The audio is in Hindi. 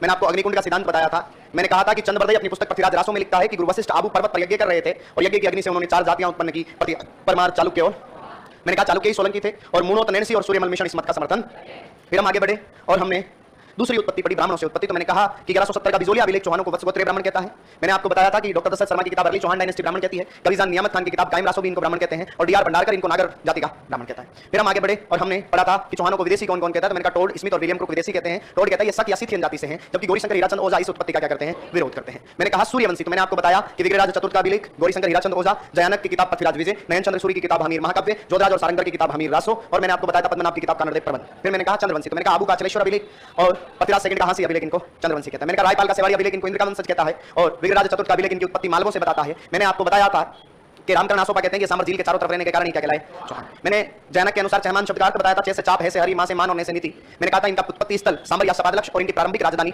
मैंने आपको अग्निकुंड का सिद्धांत बताया था। मैंने कहा था कि चंद्रवर्धय अपनी पुस्तक पृथ्वीराज रासों में लिखता है कि गुरु वशिष्ठ आबू पर्वत पर यज्ञ कर रहे थे और यज्ञ की अग्नि से उन्होंने 4 जातियां उत्पन्न की, परमार, चालुक्य और मैंने कहा चालुक्य ही सोलंकी थे और मूणोत, नैनसी और सूर्यमल मिश्रण इस मत का समर्थन। फिर हम आगे बढ़े और हमने दूसरी उत्पत्ति पढ़ी, ब्राह्मणों से उत्पत्ति। तो मैंने कहा कि 1170 का बिजोलिया अभिलेख चौहानों को वत्सगोत्रीय ब्राह्मण कहता है। मैंने आपको बताया था कि डॉक्टर दशरथ शर्मा की किताब अर्ली चौहान डायनेस्टी ब्राह्मण कहती है, कविजान नियामत खान की किताब कायम रासो भी इनको ब्राह्मण कहते हैं और डीआर भंडारकर इनको नागर जाति का ब्राह्मण कहता है। फिर हम आगे बढ़े और हमने पढ़ा था कि चौहानों को विदेशी कौन कौन कहता है। तो मैंने कहा टोड, स्मिथ और विलियम को विदेशी कहते हैं। टोड कहता है ये शक या सिथियन जाति से हैं, जबकि गौरीशंकर हीराचंद ओझा इस उत्पत्ति का क्या करते हैं, विरोध करते हैं। मैंने कहा सूर्यवंशी। तो मैंने आपको बताया कि विग्रहराज चतुर्थ का अभिलेख, गौरीशंकर हीराचंद ओझा, जयानक की किताब पृथ्वीराज विजय, नयन चंद्र सूरी की किताब हमीर महाकाव्य, जोधराज और सारंगर की किताब हमीर रासो और मैंने आपको बताया था पद्मनाभ की किताब कानड़देव प्रबंध। फिर मैंने कहा चंद्रवंशी। तो मैंने कहा आबू का चलेश्वर अभिलेख और पृथ्वीराज सेकंड का हांसी अभिलेख इनको चंद्रवंशी कहता है। मैंने कहा रायपाल का सेवाड़ी अभिलेख इनको इंद्र का वंशज कहता है और विग्रहराज चतुर्थ का अभिलेख इनकी उत्पत्ति मालवों से बताता है। मैंने आपको बताया था कि रामकरण आसोपा कहते हैं कि सामर झील के चारों तरफ रहने के कारण ही क्या कहलाए, चौहान। मैंने जैनक के अनुसार चहमान शब्द का अर्थ बताया था, चह से चाप, है से हरि, मां से मान और ने से नीति। मैंने कहा था इनका उत्पत्ति स्थल सामर या सपादलक्ष और इनकी प्रारंभिक राजधानी